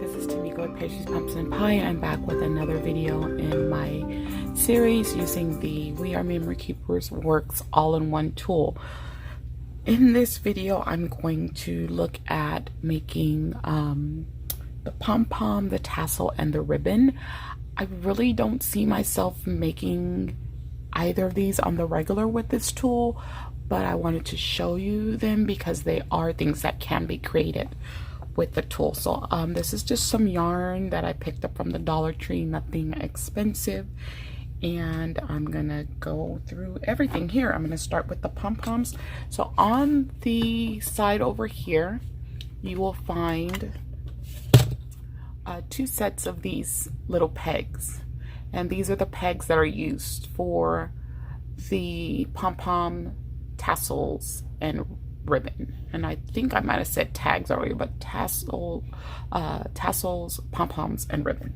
this is Tamika with Pastries, Pumps, and Pie. I'm back with another video in my series using the We Are Memory Keepers Works all-in-one tool. In this video, I'm going to look at making the pom-pom, the tassel, and the ribbon. I really don't see myself making either of these on the regular with this tool, but I wanted to show you them because they are things that can be created with the tool. So this is just some yarn that I picked up from the Dollar Tree, nothing expensive, and I'm gonna go through everything here. I'm gonna start with the pom-poms. So on the side over here you will find two sets of these little pegs, and these are the pegs that are used for the pom-pom, tassels, and ribbon. And I think I might have said tags already, but tassels, pom-poms, and ribbon.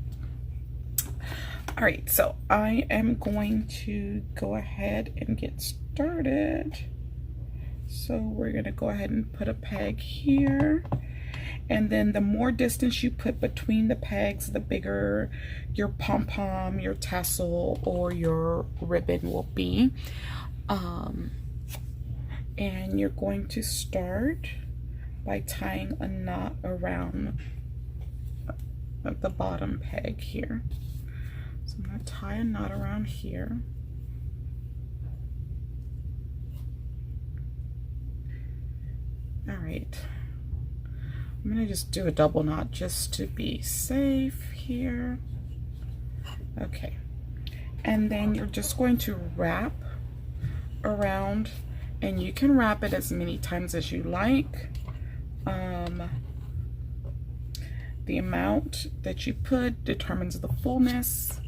All right, so I am going to go ahead and get started. So we're gonna go ahead and put a peg here, and then the more distance you put between the pegs, the bigger your pom-pom, your tassel, or your ribbon will be. And you're going to start by tying a knot around the bottom peg here. So I'm going to tie a knot around here. All right. I'm going to just do a double knot just to be safe here. Okay. And then you're just going to wrap around, and you can wrap it as many times as you like. The amount that you put determines the fullness.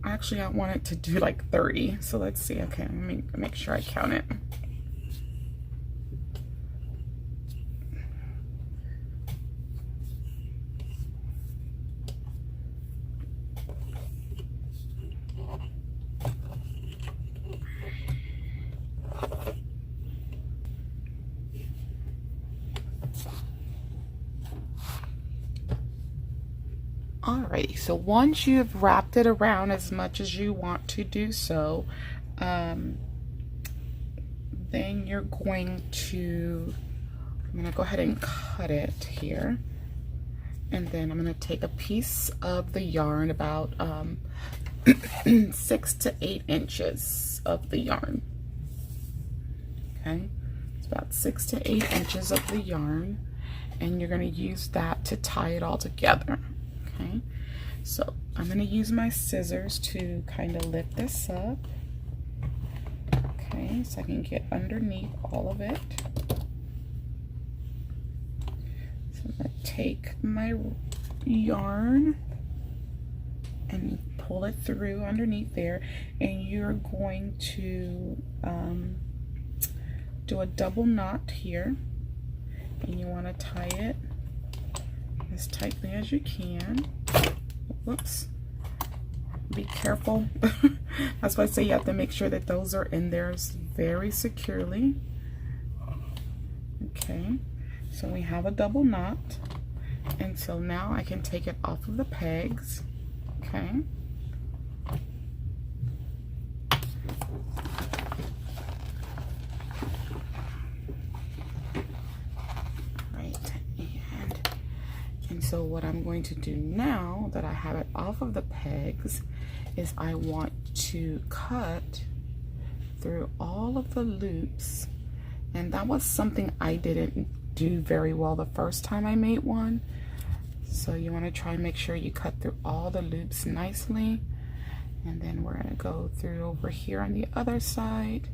Actually, I want it to do like 30. So let's see. Okay, let me make sure I count it. Alrighty, so once you've wrapped it around as much as you want to do so, then you're going to, I'm going to go ahead and cut it here, and then I'm going to take a piece of the yarn, about 6 to 8 inches of the yarn. Okay, it's about 6 to 8 inches of the yarn, and you're going to use that to tie it all together. Okay, so I'm going to use my scissors to kind of lift this up. Okay, so I can get underneath all of it. So I'm going to take my yarn and pull it through underneath there, and you're going to do a double knot here, and you want to tie it as tightly as you can. Whoops, be careful. That's why I say you have to make sure that those are in there very securely. Okay, so we have a double knot, and so now I can take it off of the pegs. Okay, so what I'm going to do now that I have it off of the pegs is I want to cut through all of the loops, and that was something I didn't do very well the first time I made one. So you want to try and make sure you cut through all the loops nicely, and then we're going to go through over here on the other side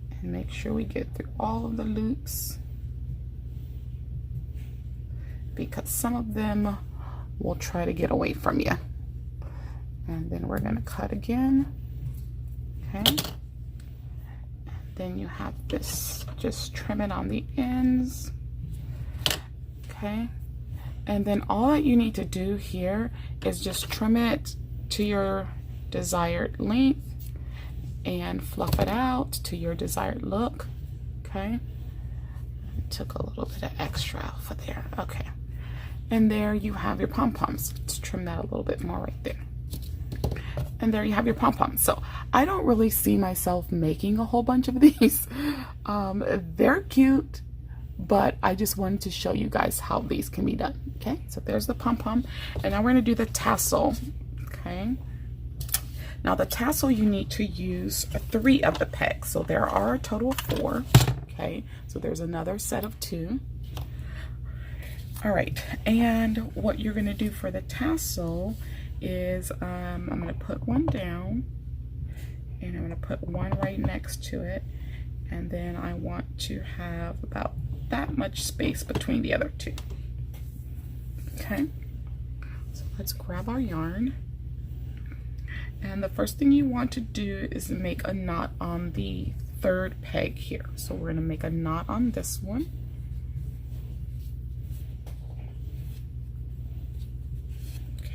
and make sure we get through all of the loops, because some of them will try to get away from you. And then we're going to cut again. Okay, and then you have this, just trim it on the ends. Okay, and then all that you need to do here is just trim it to your desired length and fluff it out to your desired look. Okay, took a little bit of extra off of there. Okay. And there you have your pom-poms. Let's trim that a little bit more right there. And there you have your pom-poms. So I don't really see myself making a whole bunch of these. They're cute, but I just wanted to show you guys how these can be done. Okay, so there's the pom-pom. And now we're going to do the tassel. Okay. Now the tassel, you need to use 3 of the pegs. So there are a total of 4. Okay, so there's another set of 2. All right, and what you're going to do for the tassel is I'm going to put one down, and I'm going to put one right next to it, and then I want to have about that much space between the other 2. Okay, so let's grab our yarn, and the first thing you want to do is make a knot on the 3rd peg here. So we're going to make a knot on this one.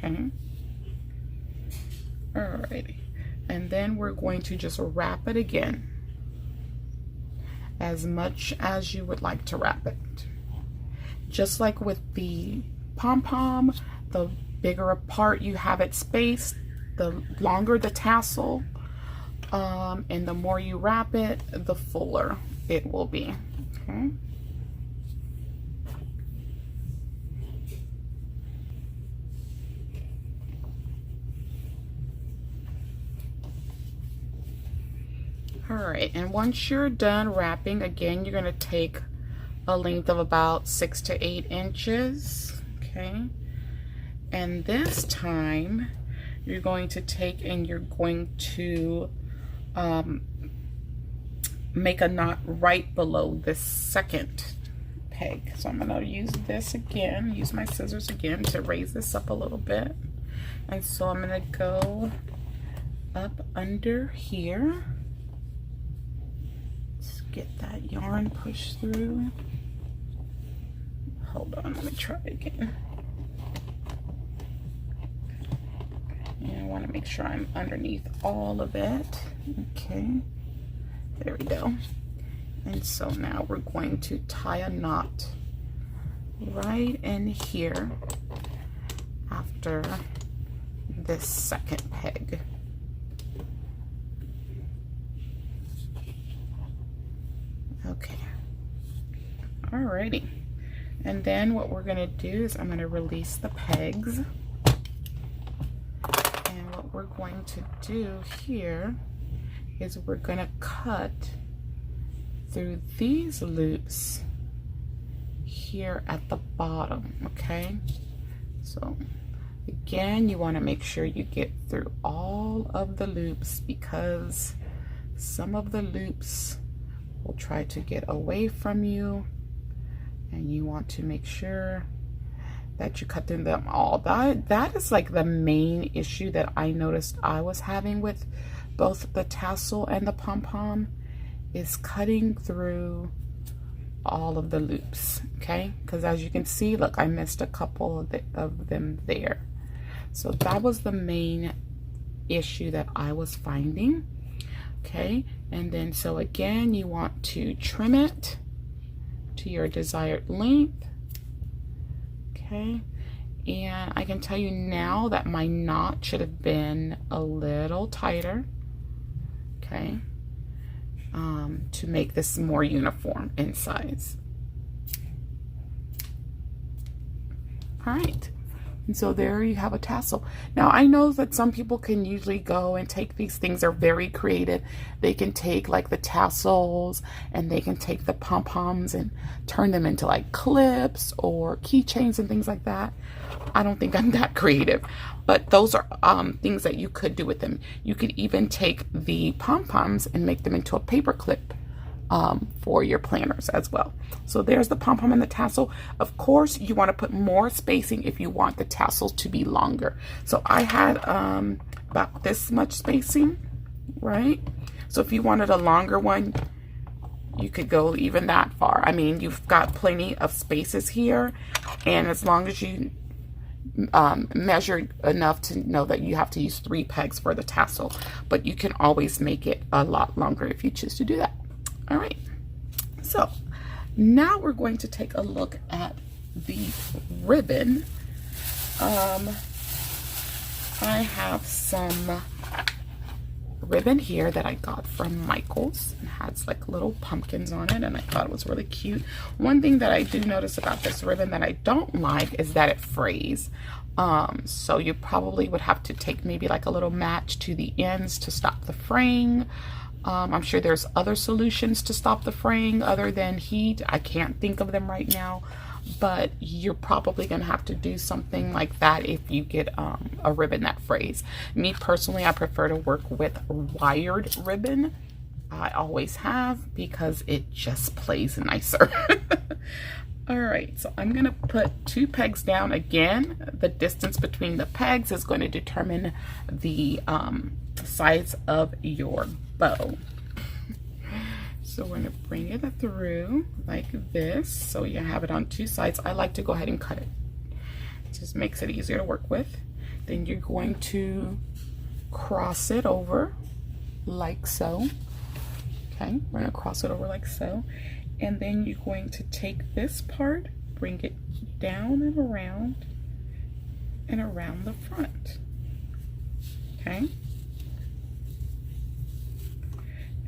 Okay. Alrighty. And then we're going to just wrap it again, as much as you would like to wrap it. Just like with the pom-pom, the bigger apart you have it spaced, the longer the tassel, and the more you wrap it, the fuller it will be. Okay. All right, and once you're done wrapping, again, you're going to take a length of about 6 to 8 inches, okay? And this time, you're going to take and you're going to make a knot right below this 2nd peg. So I'm going to use this again, use my scissors again to raise this up a little bit. And so I'm going to go up under here. Get that yarn pushed through. Hold on, let me try again. And I want to make sure I'm underneath all of it. Okay, there we go. And so now we're going to tie a knot right in here after this 2nd peg. Okay, alrighty, and then what we're going to do is I'm going to release the pegs, and what we're going to do here is we're going to cut through these loops here at the bottom. Okay, so again, you want to make sure you get through all of the loops, because some of the loops will try to get away from you, and you want to make sure that you cut through them all. That is like the main issue that I noticed I was having with both the tassel and the pom-pom, is cutting through all of the loops. Okay, because as you can see, look, I missed a couple of them there. So that was the main issue that I was finding. Okay, and then so again, you want to trim it to your desired length. Okay, and I can tell you now that my knot should have been a little tighter. Okay, to make this more uniform in size. All right. And so there you have a tassel. Now I know that some people can usually go and take these things, are very creative. They can take like the tassels and they can take the pom-poms and turn them into like clips or keychains and things like that. I don't think I'm that creative, but those are things that you could do with them. You could even take the pom-poms and make them into a paper clip for your planners as well. So there's the pom-pom and the tassel. Of course, you want to put more spacing if you want the tassels to be longer. So I had about this much spacing, right? So if you wanted a longer one, you could go even that far. I mean, you've got plenty of spaces here, and as long as you measure enough to know that you have to use 3 pegs for the tassel, but you can always make it a lot longer if you choose to do that. All right, so Now we're going to take a look at the ribbon. I have some ribbon here that I got from Michael's. It has like little pumpkins on it, and I thought it was really cute. One thing that I do notice about this ribbon that I don't like is that it frays. So you probably would have to take maybe like a little match to the ends to stop the fraying. I'm sure there's other solutions to stop the fraying other than heat. I can't think of them right now, but you're probably going to have to do something like that if you get a ribbon that frays. Me personally, I prefer to work with wired ribbon. I always have, because it just plays nicer. All right, so I'm going to put 2 pegs down. Again, the distance between the pegs is going to determine the size of your bow. So we're going to bring it through like this, so you have it on 2 sides. I like to go ahead and cut it. It just makes it easier to work with. Then you're going to cross it over like so. Okay, we're going to cross it over like so. And then you're going to take this part, bring it down and around the front. Okay?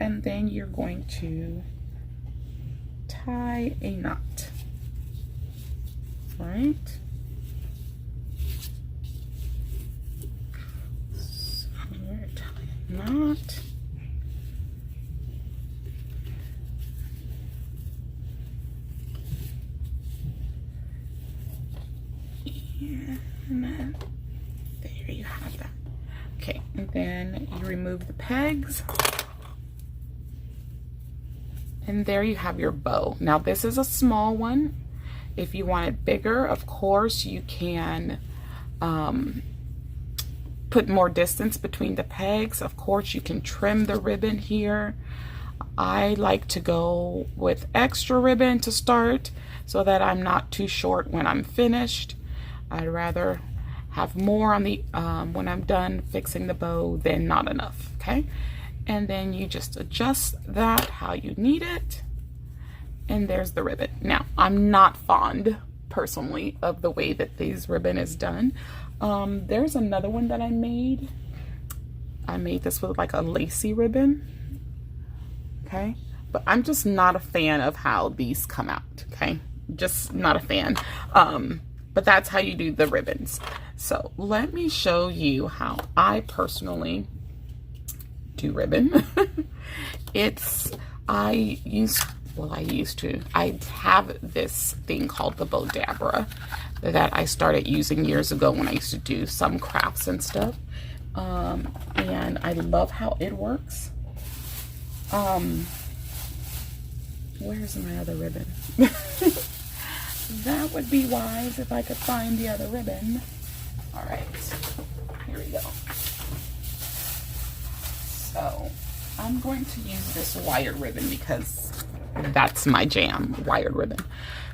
And then you're going to tie a knot. Right? So we're going to tie a knot. And then there you have that. Okay, and then you remove the pegs. And there you have your bow. Now this is a small one. If you want it bigger, of course, you can put more distance between the pegs. Of course, you can trim the ribbon here. I like to go with extra ribbon to start so that I'm not too short when I'm finished. I'd rather have more on the when I'm done fixing the bow than not enough, okay? And then you just adjust that how you need it. And there's the ribbon. Now, I'm not fond, personally, of the way that this ribbon is done. There's another one that I made. I made this with like a lacy ribbon, okay? But I'm just not a fan of how these come out, okay? Just not a fan. But that's how you do the ribbons. So let me show you how I personally do ribbon. I have this thing called the Bodabra that I started using years ago when I used to do some crafts and stuff. And I love how it works. Where's my other ribbon? That would be wise if I could find the other ribbon. All right, here we go. So I'm going to use this wired ribbon because that's my jam, wired ribbon.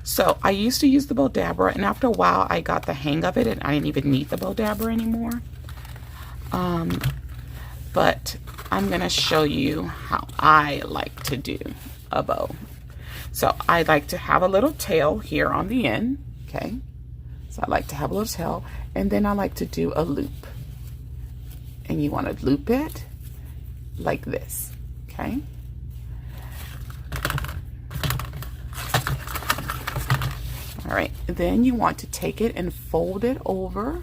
So I used to use the Bodabra, and after a while I got the hang of it and I didn't even need the Bodabra anymore. But I'm gonna show you how I like to do a bow. So I like to have a little tail here on the end, okay? So I like to have a little tail, and then I like to do a loop. And you want to loop it like this, okay? All right, then you want to take it and fold it over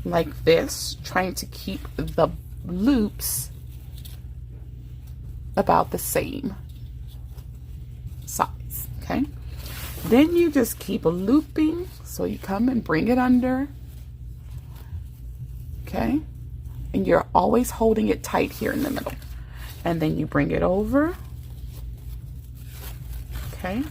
like this, trying to keep the loops about the same size, okay? Then you just keep looping, so you come and bring it under, okay? And you're always holding it tight here in the middle. And then you bring it over, okay?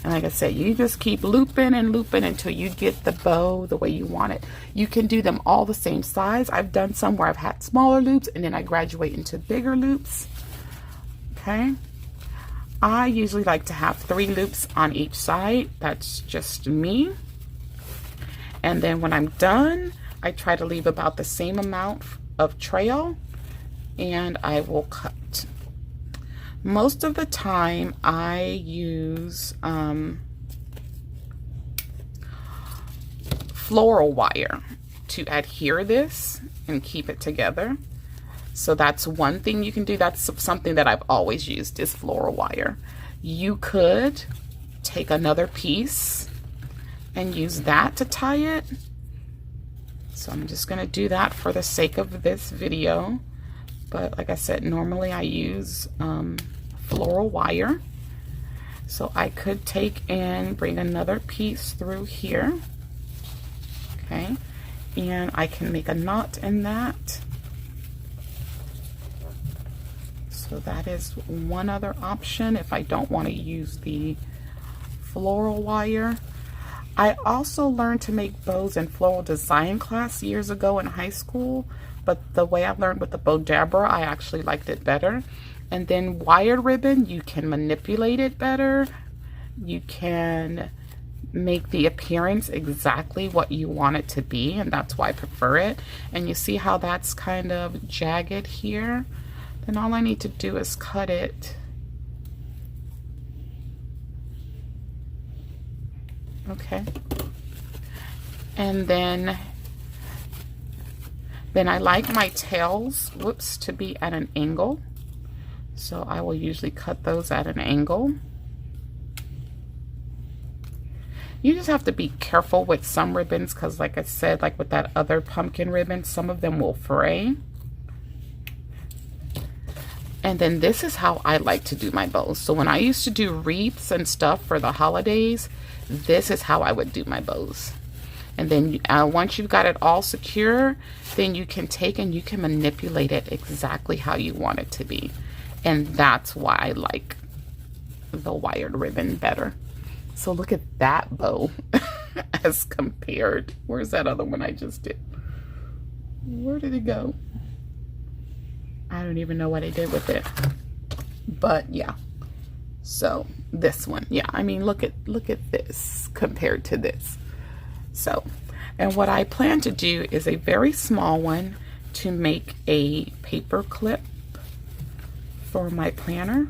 And like I said, you just keep looping and looping until you get the bow the way you want it. You can do them all the same size. I've done some where I've had smaller loops and then I graduate into bigger loops, okay? I usually like to have 3 loops on each side. That's just me. And then when I'm done, I try to leave about the same amount of trail and I will cut. Most of the time I use floral wire to adhere this and keep it together. So that's one thing you can do. That's something that I've always used, is floral wire. You could take another piece and use that to tie it. So I'm just going to do that for the sake of this video. But like I said, normally I use floral wire. So I could take and bring another piece through here. Okay. And I can make a knot in that. So that is one other option if I don't want to use the floral wire. I also learned to make bows in floral design class years ago in high school, but the way I learned with the bow dabber, I actually liked it better. And then wired ribbon, you can manipulate it better. You can make the appearance exactly what you want it to be, and that's why I prefer it. And you see how that's kind of jagged here? Then all I need to do is cut it. Okay. And then I like my tails, whoops, to be at an angle. So I will usually cut those at an angle. You just have to be careful with some ribbons because, like I said, like with that other pumpkin ribbon, some of them will fray. And then this is how I like to do my bows. So when I used to do wreaths and stuff for the holidays, this is how I would do my bows. And then once you've got it all secure, then you can take and you can manipulate it exactly how you want it to be. And that's why I like the wired ribbon better. So look at that bow as compared. Where's that other one I just did? Where did it go? I don't even know what I did with it. But yeah. So this one, yeah, I mean, look at this compared to this. So, and what I plan to do is a very small one to make a paper clip for my planner.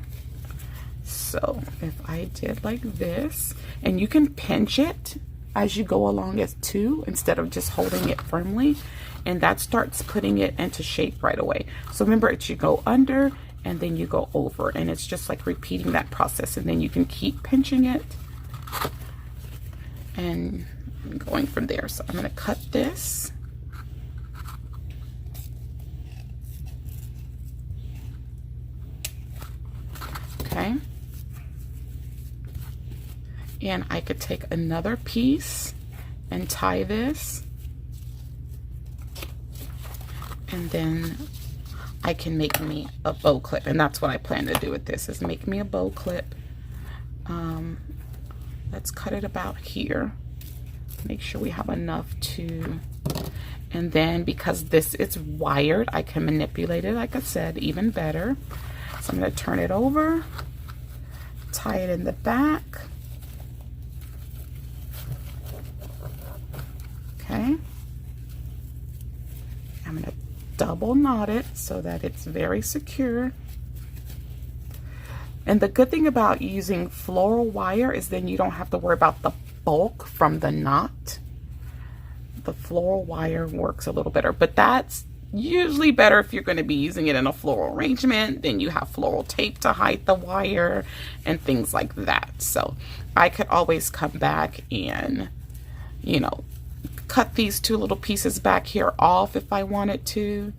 So if I did like this, and you can pinch it as you go along as two instead of just holding it firmly, and that starts putting it into shape right away. So remember, it should go under and then you go over, and it's just like repeating that process, and then you can keep pinching it and going from there. So I'm going to cut this. Okay. And I could take another piece and tie this. And then I can make me a bow clip. And that's what I plan to do with this, is make me a bow clip. Let's cut it about here. Make sure we have enough to, and then because this is wired, I can manipulate it, like I said, even better. So I'm going to turn it over, tie it in the back. Okay. I'm going to double knot it so that it's very secure. And the good thing about using floral wire is then you don't have to worry about the bulk from the knot. The floral wire works a little better, but that's usually better if you're going to be using it in a floral arrangement. Then you have floral tape to hide the wire and things like that. So I could always come back and, you know, cut these two little pieces back here off if I wanted to,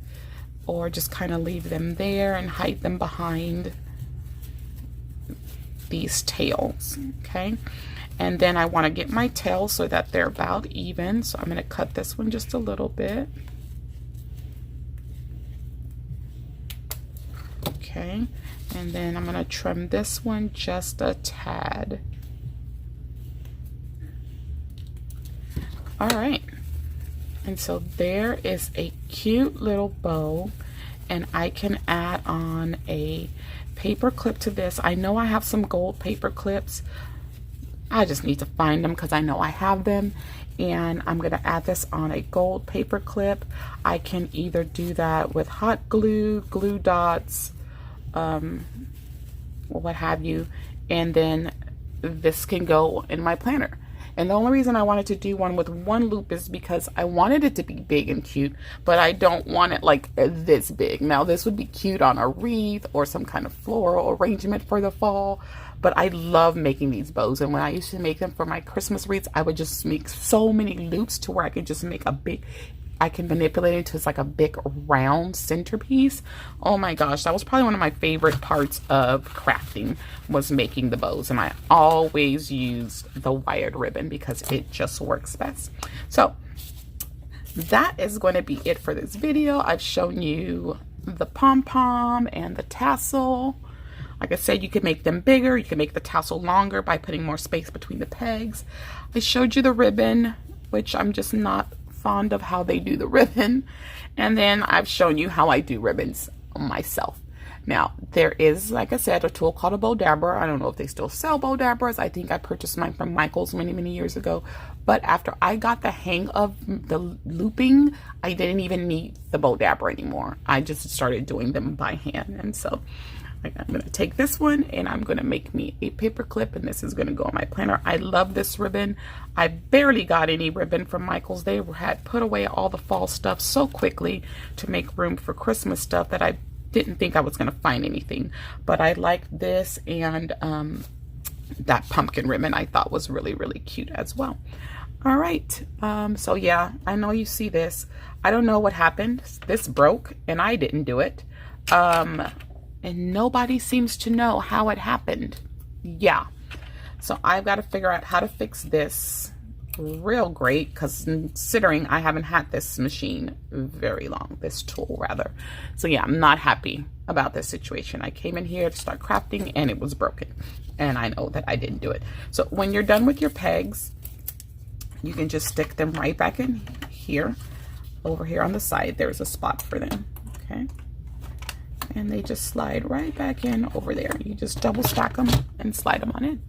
or just kind of leave them there and hide them behind these tails. Okay. And then I want to get my tails so that they're about even. So I'm going to cut this one just a little bit. Okay. And then I'm going to trim this one just a tad. All right. And so there is a cute little bow, and I can add on a paper clip to this. I know I have some gold paper clips. I just need to find them because I know I have them, and I'm going to add this on a gold paper clip. I can either do that with hot glue, glue dots, what have you, and then this can go in my planner. And the only reason I wanted to do one with one loop is because I wanted it to be big and cute, but I don't want it like this big. Now this would be cute on a wreath or some kind of floral arrangement for the fall, but I love making these bows. And when I used to make them for my Christmas wreaths, I would just make so many loops to where I could just make a big, I can manipulate it to it's like a big round centerpiece. Oh my gosh, that was probably one of my favorite parts of crafting, was making the bows. And I always use the wired ribbon because it just works best. So that is going to be it for this video. I've shown you the pom-pom and the tassel. Like I said, you can make them bigger. You can make the tassel longer by putting more space between the pegs. I showed you the ribbon, which I'm just not fond of how they do the ribbon. And then I've shown you how I do ribbons myself. Now, there is, like I said, a tool called a bow dabber. I don't know if they still sell bow dabbers. I think I purchased mine from Michael's many, many years ago. But after I got the hang of the looping, I didn't even need the bow dabber anymore. I just started doing them by hand. And so I'm going to take this one and I'm going to make me a paper clip, and this is going to go on my planner. I love this ribbon. I barely got any ribbon from Michael's. They had put away all the fall stuff so quickly to make room for Christmas stuff that I didn't think I was going to find anything. But I like this, and that pumpkin ribbon I thought was really, really cute as well. All right. So yeah, I know you see this. I don't know what happened. This broke and I didn't do it. And nobody seems to know how it happened. Yeah. So I've got to figure out how to fix this real great, because considering I haven't had this machine very long, this tool rather. So yeah, I'm not happy about this situation. I came in here to start crafting and it was broken. And I know that I didn't do it. So when you're done with your pegs, you can just stick them right back in here. Over here on the side, there's a spot for them. Okay. And they just slide right back in over there. You just double stack them and slide them on in.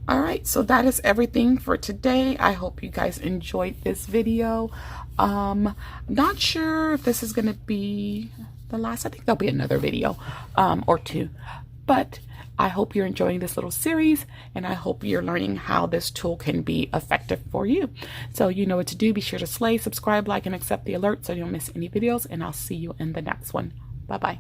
All right, so that is everything for today. I hope you guys enjoyed this video. Not sure if this is gonna be the last. I think there'll be another video or two, but I hope you're enjoying this little series, and I hope you're learning how this tool can be effective for you. So you know what to do. Be sure to slay, subscribe, like, and accept the alert so you don't miss any videos, and I'll see you in the next one. Bye-bye.